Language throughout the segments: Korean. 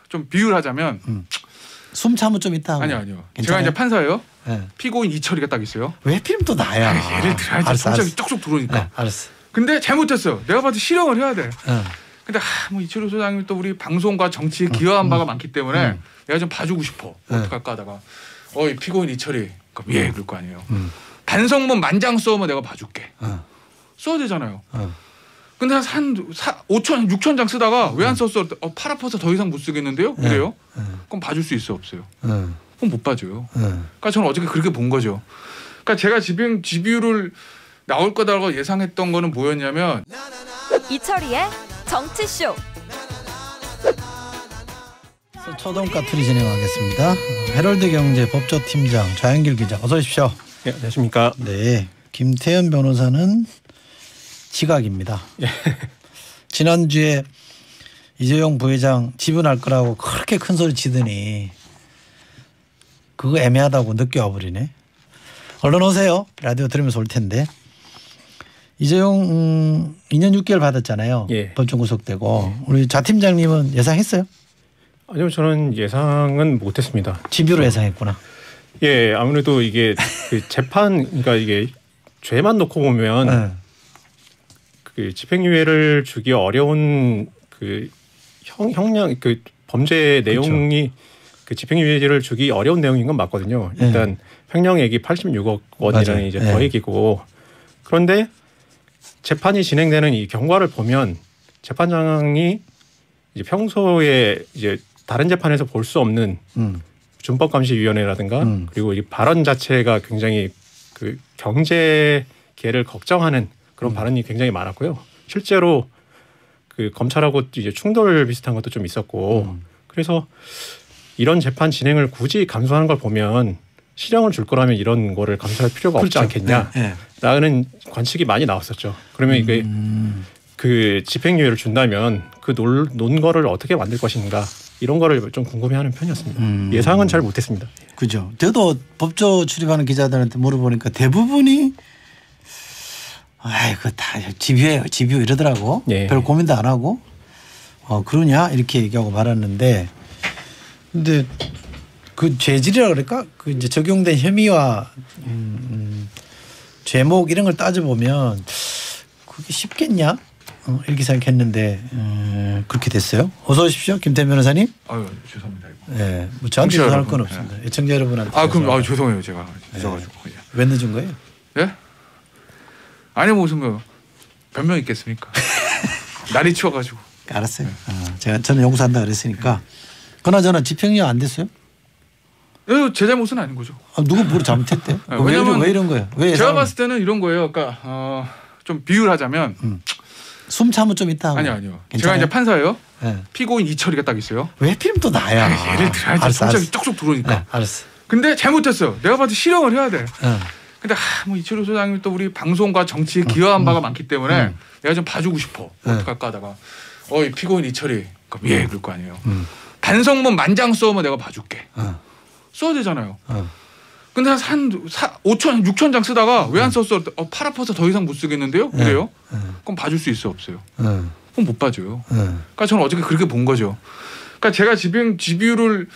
좀 비유를 하자면 숨 참으면 좀 있다. 아니요. 괜찮아요? 제가 이제 판사예요. 네. 피고인 이철이가 딱 있어요. 왜 필름 또 나야? 예를 들어야지. 성적이 쪽쪽 들어오니까. 네, 알았어. 근데 잘못했어요. 내가 봐도 실형을 해야 돼. 근데 뭐 이철우 소장님 또 우리 방송과 정치에 기여한 바가 많기 때문에 내가 좀 봐주고 싶어. 어떡할까 하다가 이 피고인 이철이 그럼 예 그럴 거 아니에요. 반성문 만장 써오면 내가 봐줄게. 써야 되잖아요. 근데 한 5천 6천 장 쓰다가 왜 안 썼어? 팔 아파서 더 이상 못 쓰겠는데요? 그래요? 그럼 봐줄 수 있어 없어요? 그럼 못 봐줘요. 그러니까 저는 어저께 그렇게 본 거죠. 그러니까 제가 집유를 나올 거다라고 예상했던 거는 뭐였냐면 이철이의 정치쇼. 초동가 투리 진행하겠습니다. 헤럴드 경제 법조팀장 좌영길 기자 어서 오십시오. 네, 안녕하십니까. 네, 김태현 변호사는 지각입니다. 지난주에 이재용 부회장 지분할 거라고 그렇게 큰 소리 치더니 그거 애매하다고 늦게 와버리네. 얼른 오세요. 라디오 들으면서 올 텐데. 이재용 2년 6개월 받았잖아요. 예. 법정 구속되고. 우리 자 팀장님은 예상했어요? 아니요, 저는 예상은 못했습니다. 집유로 예상했구나. 예, 아무래도 이게 그 재판, 그러니까 이게 죄만 놓고 보면 그 집행유예를 주기 어려운 그 형량 그 범죄 내용이 그 집행유예를 주기 어려운 내용인 건 맞거든요. 일단 횡령액이 86억 원이라는 맞아요. 이제 거액이고 그런데 재판이 진행되는 이 경과를 보면 재판장이 이제 평소에 이제 다른 재판에서 볼 수 없는 준법감시위원회라든가 그리고 이 발언 자체가 굉장히 그 경제계를 걱정하는 그런 발언이 굉장히 많았고요. 실제로 그 검찰하고 이제 충돌 비슷한 것도 좀 있었고 그래서 이런 재판 진행을 굳이 감수하는 걸 보면 실형을 줄 거라면 이런 거를 감수할 필요가 없지 않겠냐라는 관측이 많이 나왔었죠. 그러면 이게 그 집행유예를 준다면 그 논거를 어떻게 만들 것인가 이런 거를 좀 궁금해하는 편이었습니다. 예상은 잘 못했습니다. 그죠. 저도 법조 출입하는 기자들한테 물어보니까 대부분이 아이고 다 집유예요. 집유 이러더라고. 예. 별 고민도 안 하고 그러냐 이렇게 얘기하고 말았는데 근데 그 죄질이라 그럴까? 그 이제 적용된 혐의와 죄목 이런 걸 따져보면 그게 쉽겠냐? 이렇게 생각했는데 그렇게 됐어요. 어서 오십시오. 김태현 변호사님. 아유 죄송합니다. 네, 뭐 저한테 전할 건 없습니다. 애청자 여러분한테. 그럼 죄송해요 제가 늦어가지고. 왜 늦은 거예요? 예? 아니 무슨 뭐 변명 있겠습니까? 날이 추워가지고. 알았어요. 저는 용서한다 그랬으니까. 그나저나 집행유예 안 됐어요? 제 잘못은 아닌 거죠. 누구 뭘 잘못했대? 왜 이런 거예요? 왜 제가 봤을 때는 이런 거예요. 그러니까 좀 비유를 하자면 숨 참으면 좀 있다. 아니요. 괜찮아요? 제가 이제 판사예요. 네. 피고인 이철이가 딱 있어요. 왜 필름 또 나야? 예를 들어야지. 성적이 쪽쪽 들어오니까. 네, 알았어. 근데 잘못했어요. 내가 봐도 실형을 해야 돼. 근데 뭐 이철우 소장님 또 우리 방송과 정치에 기여한 바가 많기 때문에 내가 좀 봐주고 싶어. 어떡할까 하다가 이 피고인 이철이 그럼 예 그럴 거 아니에요. 반성문 만장 써오면 내가 봐줄게. 써야 되잖아요. 근데 한 5천 6천 장 쓰다가 왜 안 썼어? 팔 아파서 더 이상 못 쓰겠는데요? 그래요? 그럼 봐줄 수 있어 없어요? 그럼 못 봐줘요. 그러니까 저는 어저께 그렇게 본 거죠. 그러니까 제가 집유를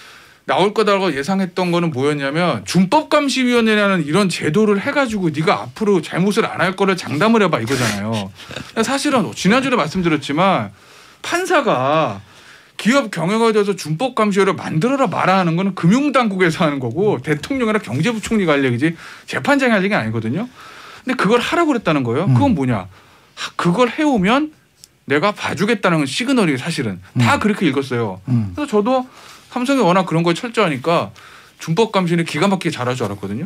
나올 거다라고 예상했던 거는 뭐였냐면 준법감시위원회라는 이런 제도를 해가지고 네가 앞으로 잘못을 안 할 거를 장담을 해봐 이거잖아요. 사실은 지난주에 말씀드렸지만 판사가 기업 경영에 대해서 준법감시위를 만들어라 마라 하는 거는 금융당국에서 하는 거고 대통령이나 경제부총리가 할 얘기지 재판장이 할 얘기 아니거든요. 근데 그걸 하라고 그랬다는 거예요. 그건 뭐냐. 그걸 해오면 내가 봐주겠다는 시그널이 사실은 다 그렇게 읽었어요. 그래서 저도 삼성이 워낙 그런 거에 철저하니까 준법감시는 기가 막히게 잘할 줄 알았거든요.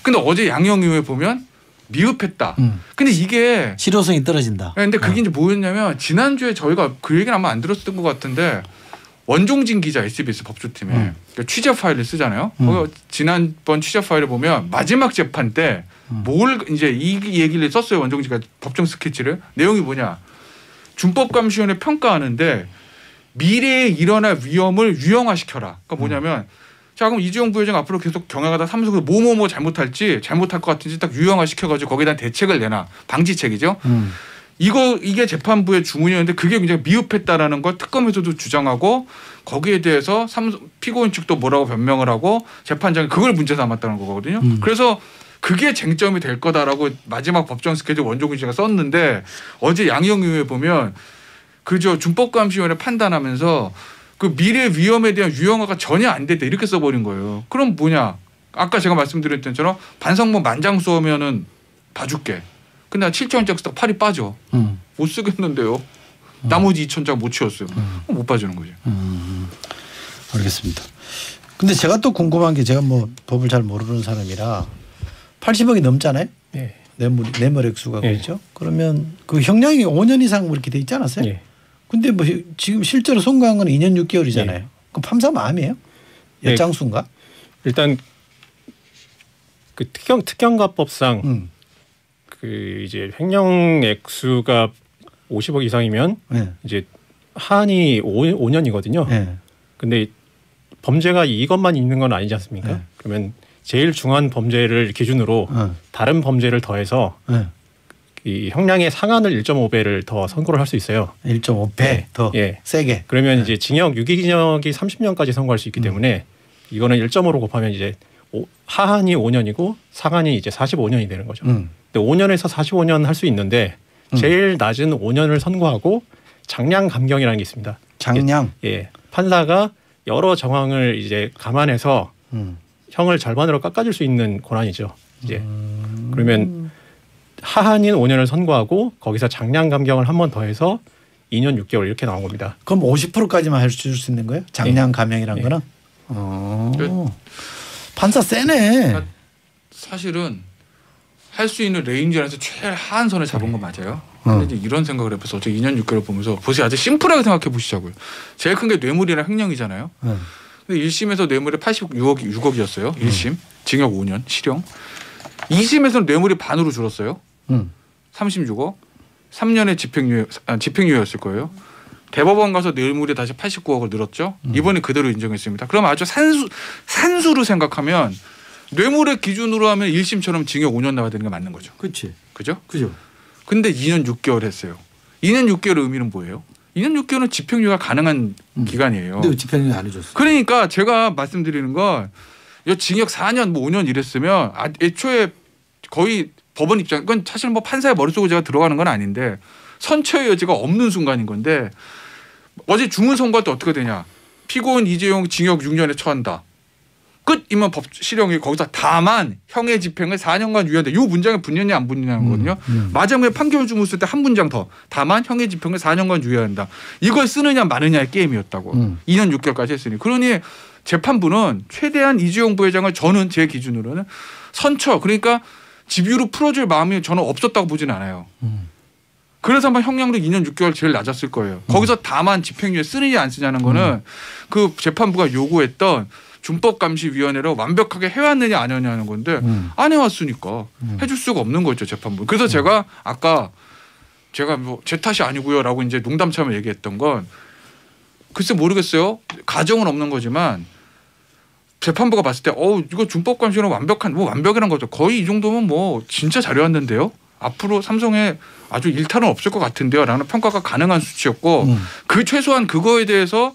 근데 어제 양형이후에 보면 미흡했다. 근데 이게 실효성이 떨어진다. 근데 그게 이제 뭐였냐면 지난주에 저희가 그 얘기는 아마 안 들었던 것 같은데 원종진 기자 SBS 법조팀에 그러니까 취재 파일을 쓰잖아요. 지난번 취재 파일을 보면 마지막 재판 때 뭘 이제 이 얘기를 썼어요. 원종진가 법정 스케치를. 내용이 뭐냐. 준법감시위원회 평가하는데 미래에 일어날 위험을 유형화시켜라. 그러니까 뭐냐면 자 그럼 이재용 부회장 앞으로 계속 경영하다 삼성에서 뭐뭐뭐 잘못할 것 같은지 딱 유형화시켜가지고 거기에 대한 대책을 내놔. 방지책이죠. 이게 재판부의 주문이었는데 그게 굉장히 미흡했다라는 걸 특검에서도 주장하고 거기에 대해서 피고인 측도 뭐라고 변명을 하고 재판장이 그걸 문제 삼았다는 거거든요. 그래서 그게 쟁점이 될 거다라고 마지막 법정 스케줄 원종근 씨가 썼는데 어제 양형위에 보면 그저 준법감시위원회 판단하면서 그 미래 위험에 대한 유형화가 전혀 안 됐다 이렇게 써버린 거예요. 그럼 뭐냐? 아까 제가 말씀드렸던 것처럼 반성문 만장수하면은 봐줄게. 근데 7천원짜리 쓰다가 팔이 빠져. 못 쓰겠는데요. 나머지 2,000장 못 채웠어요. 못 봐주는 거죠. 알겠습니다. 근데 제가 또 궁금한 게 제가 뭐 법을 잘 모르는 사람이라 80억이 넘잖아요. 예. 뇌물 액수가 예. 그렇죠. 그러면 그 형량이 5년 이상 뭐 이렇게 돼 있지 않았어요? 예. 근데 뭐 지금 실제로 선고한 건 2년 6개월이잖아요. 예. 그럼 판사마음이에요? 엿장수인가? 일단 그 특경가법상 그 이제 횡령 액수가 50억 이상이면 네. 이제 한이 5년이거든요. 네. 근데 범죄가 이것만 있는 건 아니지 않습니까? 네. 그러면 제일 중한 범죄를 기준으로 다른 범죄를 더해서 네. 이 형량의 상한을 1.5배를 더 선고를 할 수 있어요. 1.5배 더 예. 세게. 그러면 이제 유기징역이 30년까지 선고할 수 있기 때문에 이거는 1.5로 곱하면 이제 하한이 5년이고 상한이 이제 45년이 되는 거죠. 근데 5년에서 45년 할 수 있는데 제일 낮은 5년을 선고하고 장량 감경이라는 게 있습니다. 장량. 예. 판사가 여러 정황을 이제 감안해서 형을 절반으로 깎아줄 수 있는 권한이죠. 이제 그러면 하한인 5년을 선고하고 거기서 장량 감경을 한 번 더해서 2년 6개월 이렇게 나온 겁니다. 그럼 50%까지만 할 수 있는 거예요? 장량 감형이란 거는? 판사 세네. 사실은 할 수 있는 레인지 안에서 최하한 선을 잡은 건 맞아요. 근데 이제 이런 생각을 해봐서 어제 2년 6개월 보면서 보세요. 아주 심플하게 생각해 보시자고요. 제일 큰 게 뇌물이랑 횡령이잖아요. 근데 1심에서 뇌물이 86억이었어요. 1심 징역 5년 실형. 2심에서는 뇌물이 반으로 줄었어요. 36억. 3년의 집행유예였을 거예요. 대법원 가서 뇌물이 다시 89억을 늘었죠. 이번에 그대로 인정했습니다. 그럼 아주 산수로 생각하면 뇌물의 기준으로 하면 1심처럼 징역 5년 나와야 되는 게 맞는 거죠. 그렇지. 그죠? 그죠. 근데 2년 6개월 했어요. 2년 6개월의 의미는 뭐예요? 2년 6개월은 집행유예가 가능한 기간이에요. 근데 집행유예 안 해줬어. 그러니까 제가 말씀드리는 건 징역 4년 뭐 5년 이랬으면 애초에 거의 법원 입장 그건 사실 뭐 판사의 머릿속에 제가 들어가는 건 아닌데 선처의 여지가 없는 순간인 건데 어제 주문 선고할 때 어떻게 되냐. 피고인 이재용 징역 6년에 처한다. 끝이면 법 실형이 거기서 다만 형의 집행을 4년간 유예한다. 이 문장에 붙느냐 안 붙느냐는 거거든요. 마지막에 판결 주문 쓸 때 한 문장 더. 다만 형의 집행을 4년간 유예한다. 이걸 쓰느냐 마느냐의 게임이었다고. 2년 6개월까지 했으니. 그러니 재판부는 최대한 이재용 부회장을 저는 제 기준으로는 선처 그러니까 집유로 풀어줄 마음이 저는 없었다고 보지는 않아요. 그래서 아마 형량도 2년 6개월 제일 낮았을 거예요. 거기서 다만 집행유예 쓰느냐 안 쓰냐는 거는 그 재판부가 요구했던 준법감시위원회로 완벽하게 해왔느냐 안 해왔냐는 건데 안 해왔으니까 해줄 수가 없는 거죠 재판부. 그래서 제가 아까 제가 뭐 제 탓이 아니고요라고 이제 농담처럼 얘기했던 건 글쎄 모르겠어요. 가정은 없는 거지만 재판부가 봤을 때 이거 준법감시는 완벽한 뭐 완벽이란 거죠. 거의 이 정도면 뭐 진짜 잘해왔는데요. 앞으로 삼성에 아주 일탈은 없을 것 같은데요라는 평가가 가능한 수치였고 그 최소한 그거에 대해서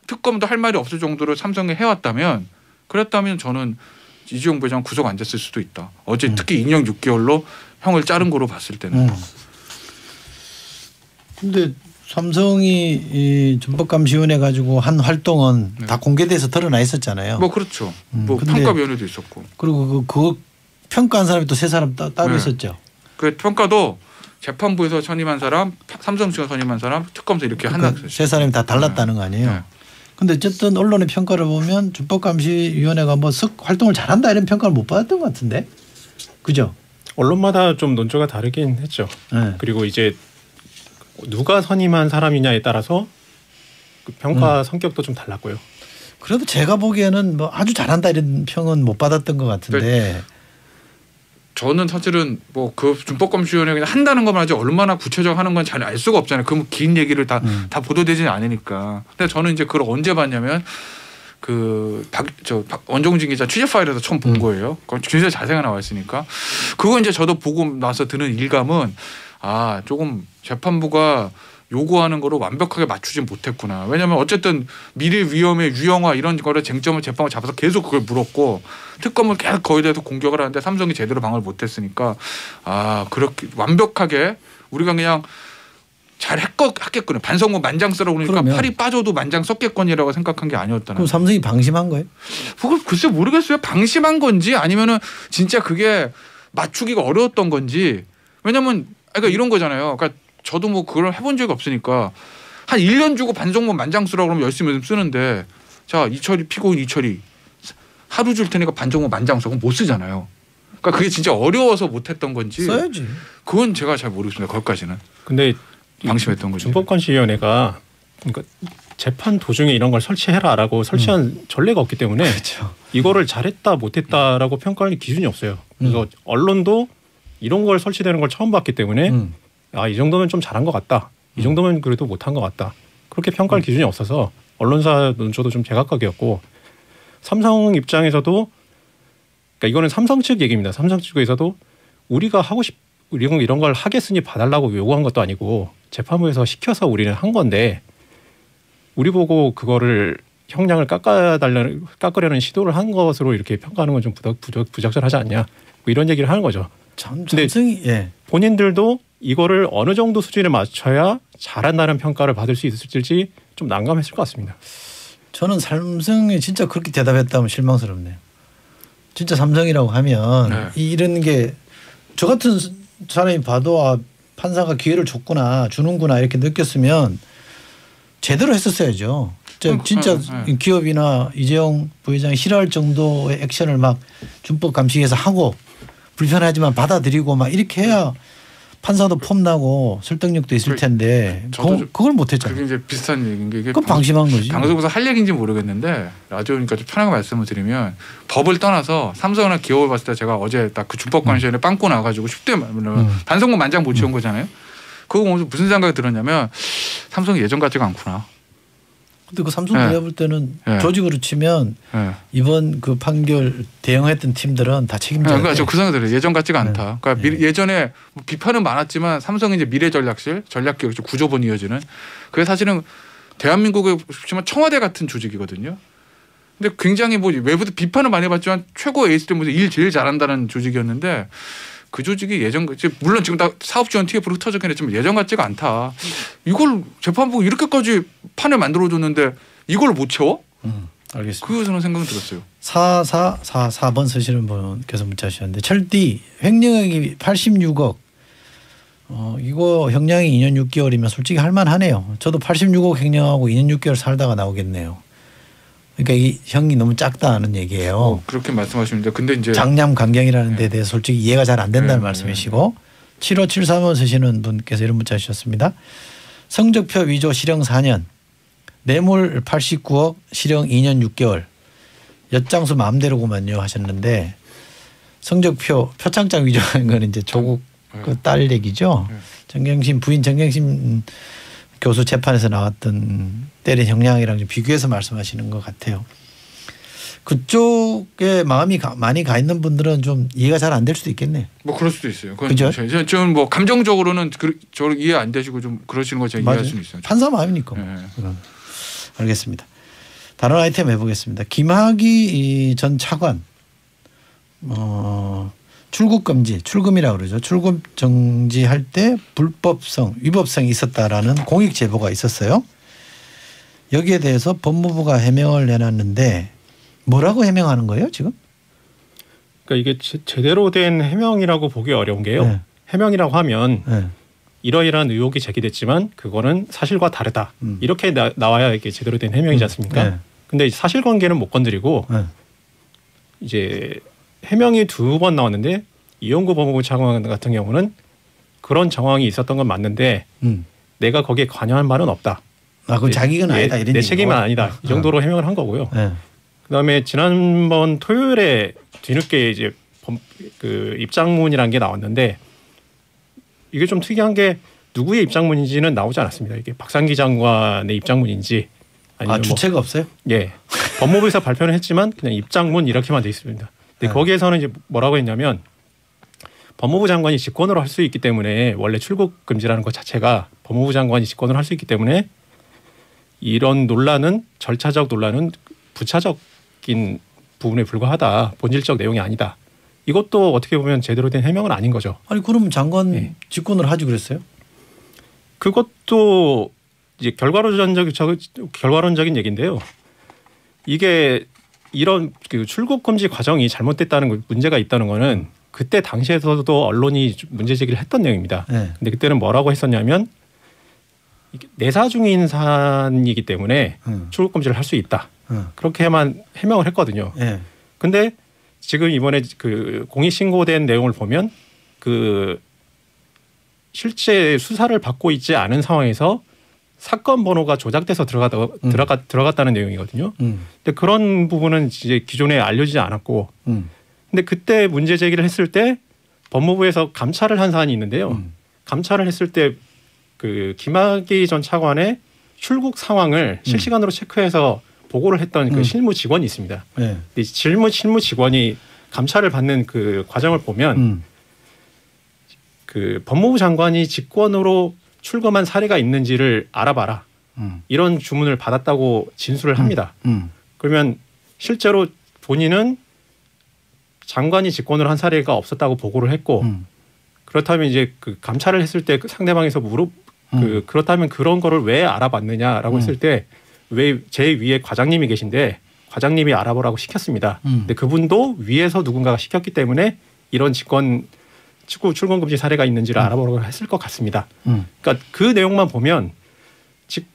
특검도 할 말이 없을 정도로 삼성에 해왔다면 그랬다면 저는 이재용 부회장 구속 안 됐을 수도 있다. 어제 특히 2년 6개월로 형을 자른 거로 봤을 때는. 근데 삼성이 이 준법감시위원회 가지고 한 활동은 다 공개돼서 드러나 있었잖아요. 뭐 그렇죠. 뭐 평가위원회도 있었고. 그리고 그 평가한 사람이 또 세 사람 따로 있었죠. 그 평가도 재판부에서 선임한 사람, 삼성 측에서 선임한 사람, 특검에서 이렇게 그러니까 하나. 세 사람이 다 달랐다는 거 아니에요. 근데 어쨌든 언론의 평가를 보면 준법감시위원회가 뭐 썩 활동을 잘한다 이런 평가를 못 받았던 것 같은데. 그죠? 언론마다 좀 논조가 다르긴 했죠. 그리고 이제 누가 선임한 사람이냐에 따라서 그 평가 성격도 좀 달랐고요. 그래도 제가 보기에는 뭐 아주 잘한다 이런 평은 못 받았던 것 같은데. 저는 사실은 뭐 그 준법감시위원회 한다는 것만 하지 얼마나 구체적으로 하는 건 잘 알 수가 없잖아요. 그럼 긴 얘기를 다 보도되지는 않으니까. 근데 저는 이제 그걸 언제 봤냐면 원종진 기자 취재 파일에서 처음 본 거예요. 그건 굉장히 자세하게 나와 있으니까. 그거 이제 저도 보고 나서 드는 일감은 조금 재판부가 요구하는 거를 완벽하게 맞추진 못했구나. 왜냐하면 어쨌든 미래 위험의 유형화 이런 거를 쟁점을 재판부 잡아서 계속 그걸 물었고 특검을 계속 거기에 대해서 공격을 하는데 삼성이 제대로 방어를 못했으니까 그렇게 완벽하게 우리가 그냥 잘 했겠거든. 반성문 만장 쓰라고 그러니까 그러면. 팔이 빠져도 만장 썼겠거니라고 생각한 게 아니었다는. 그럼 삼성이 방심한 거예요? 그걸 글쎄 모르겠어요. 방심한 건지 아니면은 진짜 그게 맞추기가 어려웠던 건지. 왜냐면 그러니까 이런 거잖아요. 그러니까 저도 뭐 그걸 해본 적이 없으니까 한 1년 주고 반성문 만장 쓰라고 그러면 열심히 쓰는데 자 이철이 피고인 이철이 하루 줄 테니까 반성문 만장 써. 그럼 못 쓰잖아요. 그러니까 그게 진짜 어려워서 못했던 건지. 써야지. 그건 제가 잘 모르겠습니다. 거기까지는. 근데 방심했던 거죠. 준법관시위원회가 그러니까 재판 도중에 이런 걸 설치해라라고 설치한 전례가 없기 때문에 그렇죠. 이거를 잘했다 못했다라고 평가할 기준이 없어요. 그래서 언론도 이런 걸 설치되는 걸 처음 봤기 때문에 이 정도면 좀 잘한 것 같다. 이 정도면 그래도 못한 것 같다. 그렇게 평가할 기준이 없어서 언론사 논조도 좀 제각각이었고 삼성 입장에서도 그러니까 이거는 삼성 측 얘기입니다. 삼성 측에서도 우리가 하고 이런 걸 하겠으니 봐달라고 요구한 것도 아니고 재판부에서 시켜서 우리는 한 건데 우리 보고 그거를 형량을 깎으려는 시도를 한 것으로 이렇게 평가하는 건 좀 부적절하지 않냐 뭐 이런 얘기를 하는 거죠. 참 삼성이 본인들도 이거를 어느 정도 수준에 맞춰야 잘한다는 평가를 받을 수 있을지 좀 난감했을 것 같습니다. 저는 삼성이 진짜 그렇게 대답했다면 실망스럽네요. 진짜 삼성이라고 하면 이런 게 저 같은 사람이 봐도 판사가 기회를 줬구나 주는구나 이렇게 느꼈으면 제대로 했었어야죠. 진짜 기업이나 이재용 부회장이 싫어할 정도의 액션을 막 준법 감시에서 하고 불편하지만 받아들이고 막 이렇게 해야 판사도 폼나고 설득력도 있을 텐데 그걸 못했잖아요. 그게 이제 비슷한 얘기인 게 그건 방심한 거지. 방송에서 할 얘기인지 모르겠는데 라디오니까 좀 편하게 말씀을 드리면 법을 떠나서 삼성이나 기업을 봤을 때 제가 어제 딱 그 준법관시위원회 빵꾸 나가지고 10대 말하면 반성문 만장 못 채운 거잖아요. 그거 보면서 무슨 생각이 들었냐면 삼성이 예전 같지가 않구나. 근데 그 삼성 내가 볼 때는 조직으로 치면 이번 그 판결 대응했던 팀들은 다 책임져야 돼. 그러니까 저 그 생각 들어요. 예전 같지가 않다. 그러니까 예전에 뭐 비판은 많았지만 삼성이 이제 미래전략실, 전략기획 구조본 이어지는 그게 사실은 대한민국의 보시면 청와대 같은 조직이거든요. 근데 굉장히 뭐 외부도 비판을 많이 받지만 최고 에이스들 무슨 일 제일 잘한다는 조직이었는데 그 조직이 물론 지금 다 사업지원 TF로 흩어졌긴 했지만 예전 같지가 않다. 이걸 재판부가 이렇게까지 판을 만들어줬는데 이걸 못 채워? 알겠습니다. 그거서는 생각은 들었어요. 4444번 쓰시는 분께서 문자 주셨는데 철디 횡령액이 86억 이거 형량이 2년 6개월이면 솔직히 할만하네요. 저도 86억 횡령하고 2년 6개월 살다가 나오겠네요. 그러니까 이 형이 너무 작다는 얘기예요. 그렇게 말씀하시는데 근데 이제 장량 강경이라는 데 대해서 솔직히 이해가 잘 안 된다는 말씀이시고 7573번 쓰시는 분께서 이런 문자 주셨습니다. 성적표 위조 실형 4년 뇌물 89억 실형 2년 6개월 엿장수 마음대로구만요 하셨는데 성적표 표창장 위조하는 건 이제 조국 그 딸 얘기죠. 정경심 부인 정경심 교수 재판에서 나왔던 때린 형량이랑 좀 비교해서 말씀하시는 것 같아요. 그쪽에 마음이 많이 가 있는 분들은 좀 이해가 잘 안 될 수도 있겠네. 뭐 그럴 수도 있어요. 그죠? 저는 뭐 감정적으로는 저 이해 안 되시고 좀 그러시는 거 제가 이해할 수는 있어요. 판사 마음이니까. 알겠습니다. 다른 아이템 해보겠습니다. 김학의 전 차관 출국 금지, 출금이라고 그러죠. 출국 정지할 때 불법성, 위법성이 있었다라는 공익 제보가 있었어요. 여기에 대해서 법무부가 해명을 내놨는데 뭐라고 해명하는 거예요 지금? 그러니까 이게 제대로 된 해명이라고 보기 어려운 게요. 해명이라고 하면 이러이러한 의혹이 제기됐지만 그거는 사실과 다르다. 이렇게 나와야 이게 제대로 된 해명이지 않습니까? 근데 사실관계는 못 건드리고 이제 해명이 2번 나왔는데 이용구 법무부 차관 같은 경우는 그런 정황이 있었던 건 맞는데 내가 거기에 관여한 바는 없다. 그건 자기는 아니다 이런 내 책임은 아니다. 이 정도로 해명을 한 거고요. 그다음에 지난번 토요일에 뒤늦게 이제 그 입장문이라는 게 나왔는데 이게 좀 특이한 게 누구의 입장문인지는 나오지 않았습니다. 이게 박상기 장관의 입장문인지 아니면 주체가 없어요? 예. 법무부에서 발표는 했지만 그냥 입장문 이렇게만 돼 있습니다. 근데 거기에서는 이제 뭐라고 했냐면 법무부 장관이 직권으로 할 수 있기 때문에 원래 출국 금지라는 것 자체가 법무부 장관이 직권으로 할 수 있기 때문에 이런 논란은 절차적 논란은 부차적인 부분에 불과하다. 본질적 내용이 아니다. 이것도 어떻게 보면 제대로 된 해명은 아닌 거죠. 아니 그러면 장관 직권으로 하지 그랬어요? 그것도 이제 결과론적인 얘기인데요. 이게 이런 그 출국 금지 과정이 잘못됐다는 문제가 있다는 거는 그때 당시에서도 언론이 문제 제기를 했던 내용입니다. 근데 그때는 뭐라고 했었냐면 이게 내사 중인 사안이기 때문에 출국 금지를 할 수 있다. 그렇게만 해명을 했거든요. 근데 지금 이번에 그 공익 신고된 내용을 보면 그 실제 수사를 받고 있지 않은 상황에서 사건 번호가 조작돼서 들어갔다는 내용이거든요. 근데 그런 부분은 이제 기존에 알려지지 않았고, 근데 그때 문제 제기를 했을 때 법무부에서 감찰을 한 사안이 있는데요. 감찰을 했을 때 그 김학의 전 차관의 출국 상황을 실시간으로 체크해서 보고를 했던 그 실무 직원이 있습니다. 이 실무 직원이 감찰을 받는 그 과정을 보면 그 법무부 장관이 직권으로 출금한 사례가 있는지를 알아봐라. 이런 주문을 받았다고 진술을 합니다. 그러면 실제로 본인은 장관이 직권으로 한 사례가 없었다고 보고를 했고 그렇다면 이제 그 감찰을 했을 때 상대방에서 그렇다면 그런 거를 왜 알아봤느냐라고 했을 때 왜 제 위에 과장님이 계신데 과장님이 알아보라고 시켰습니다. 근데 그분도 위에서 누군가가 시켰기 때문에 이런 출국 금지 사례가 있는지를 알아보라고 했을 것 같습니다. 그러니까 그 내용만 보면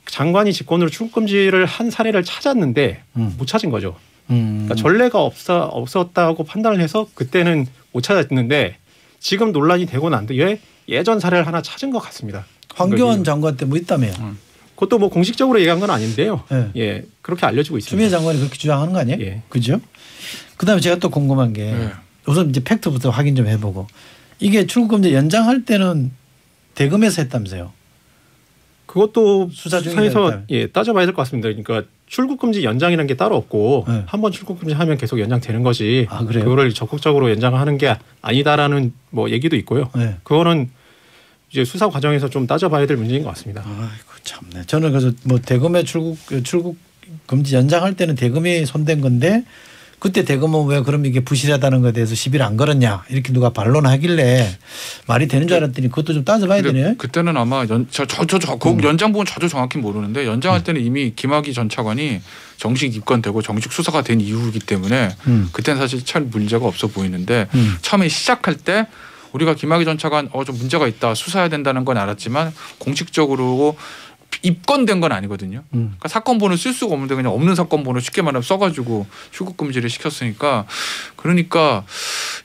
장관이 직권으로 출국 금지를 한 사례를 찾았는데 못 찾은 거죠. 그러니까 전례가 없었다고 판단을 해서 그때는 못 찾았는데 지금 논란이 되고 난 뒤에 예전 사례를 하나 찾은 것 같습니다. 황교안 장관 때 뭐 있다며요? 그것도 뭐 공식적으로 얘기한 건 아닌데요. 예, 그렇게 알려지고 있습니다. 추미애 장관이 그렇게 주장하는 거 아니에요? 예. 그죠? 그다음에 제가 또 궁금한 게 우선 이제 팩트부터 확인 좀 해보고 이게 출국금지 연장할 때는 대검에서 했다면서요? 그것도 수사에서 따져봐야 될 것 같습니다. 그러니까 출국금지 연장이라는 게 따로 없고 한번 출국금지 하면 계속 연장되는 거지. 아, 그래요? 그거를 적극적으로 연장하는 게 아니다라는 뭐 얘기도 있고요. 그거는 이제 수사 과정에서 좀 따져봐야 될 문제인 것 같습니다. 아이고 참네. 저는 그래서 뭐 대검에 출국 금지 연장할 때는 대검이 손댄 건데 그때 대검은 왜 그럼 이게 부실하다는 것에 대해서 시비를 안 걸었냐 이렇게 누가 반론하길래 말이 되는 줄 알았더니 그것도 좀 따져봐야 되네요. 그때는 아마 그 연장 부분 저도 정확히 모르는데 연장할 때는 이미 김학의 전 차관이 정식 입건되고 정식 수사가 된 이후이기 때문에 그때는 사실 참 문제가 없어 보이는데 처음에 시작할 때 우리가 김학의 전 차관 좀 문제가 있다 수사해야 된다는 건 알았지만 공식적으로 입건된 건 아니거든요. 그러니까 사건 번호 쓸 수가 없는데 그냥 없는 사건 번호 쉽게 말하면 써가지고 출국 금지를 시켰으니까 그러니까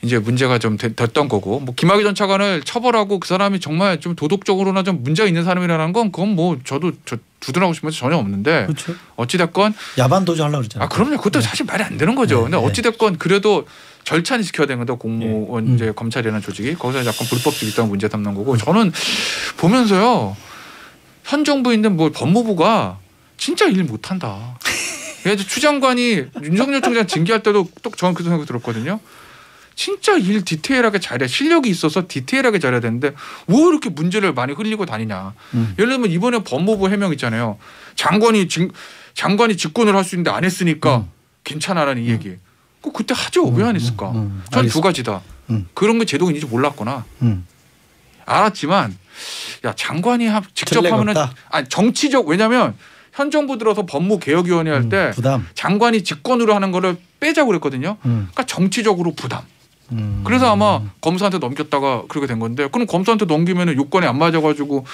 이제 문제가 좀 됐던 거고 뭐 김학의 전 차관을 처벌하고 그 사람이 정말 좀 도덕적으로나 좀 문제가 있는 사람이라는 건 그건 뭐 저도 두둔하고 싶으면서 전혀 없는데 그렇죠. 어찌됐건 야반 도주하려고 그랬잖아요. 그럼요. 그것도 사실 말이 안 되는 거죠. 근데 어찌됐건 그래도 절차는 지켜야 되는 건데 공무원 이제 검찰이라는 조직이 거기서 약간 불법적이 있다는 문제 삼는 거고 저는 보면서요. 현 정부에 있는 뭐 법무부가 진짜 일 못한다. 추 장관이 윤석열 총장 징계할 때도 또 저는 그 생각이 들었거든요. 진짜 일 디테일하게 잘해. 실력이 있어서 디테일하게 잘해야 되는데 왜 이렇게 문제를 많이 흘리고 다니냐. 예를 들면 이번에 법무부 해명 있잖아요. 장관이 직권을 할 수 있는데 안 했으니까 괜찮아라는 이 얘기. 그때 하죠. 왜 안 했을까. 전 두 가지다. 그런 게 제도가 있는지 몰랐거나 알았지만 야 장관이 직접 하면은 정치적 왜냐하면 현 정부 들어서 법무개혁위원회 할 때 장관이 직권으로 하는 거를 빼자고 그랬거든요. 그러니까 정치적으로 부담. 그래서 아마 검사한테 넘겼다가 그렇게 된 건데 그럼 검사한테 넘기면 요건에 안 맞아가지고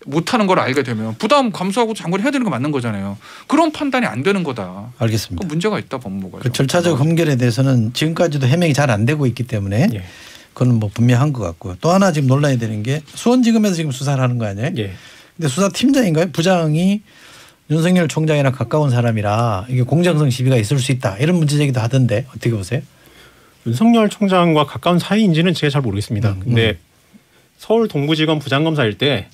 못하는 걸 알게 되면 부담 감수하고 장관이 해야 되는 거 맞는 거잖아요. 그런 판단이 안 되는 거다. 알겠습니다. 그 문제가 있다 법무부가. 그 절차적 흠결에 대해서는 지금까지도 해명이 잘 안 되고 있기 때문에 그건 뭐 분명한 것 같고요. 또 하나 지금 논란이 되는 게 수원지검에서 지금 수사를 하는 거 아니에요? 근데 수사팀장인가요? 부장이 윤석열 총장이랑 가까운 사람이라 이게 공정성 시비가 있을 수 있다. 이런 문제 제기도 하던데 어떻게 보세요? 윤석열 총장과 가까운 사이인지는 제가 잘 모르겠습니다. 근데 서울 동부지검 부장검사일 때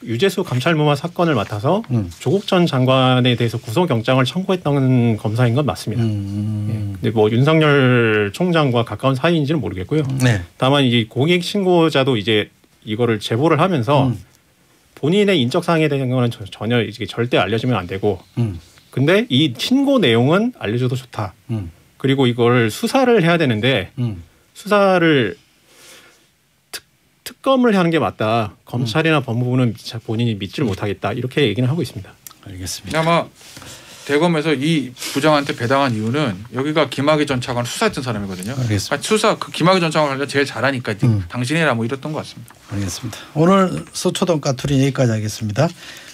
유재수 감찰무마 사건을 맡아서 조국 전 장관에 대해서 구속영장을 청구했던 검사인 건 맞습니다. 근데 뭐 윤석열 총장과 가까운 사이인지는 모르겠고요. 네. 다만 이 공익 신고자도 이제 이거를 제보를 하면서 본인의 인적 사항에 대한 거는 전혀 이게 절대 알려지면 안 되고, 근데 이 신고 내용은 알려줘도 좋다. 그리고 이걸 수사를 해야 되는데 수사를 특검을 하는 게 맞다. 검찰이나 법무부는 본인이 믿지를 못하겠다. 이렇게 얘기는 하고 있습니다. 알겠습니다. 아마 대검에서 이 부장한테 배당한 이유는 여기가 김학의 전 차관 수사했던 사람이거든요. 알겠습니다. 그러니까 수사 그 김학의 전 차관을 제일 잘하니까 당신이 해라 뭐 이랬던 것 같습니다. 알겠습니다. 오늘 서초동 까투리 여기까지 하겠습니다.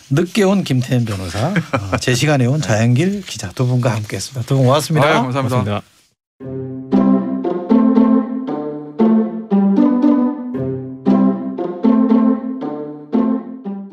늦게 온 김태현 변호사, 제 시간에 온 자연길 기자 두 분과 함께했습니다. 두 분 고맙습니다. 감사합니다. 고맙습니다.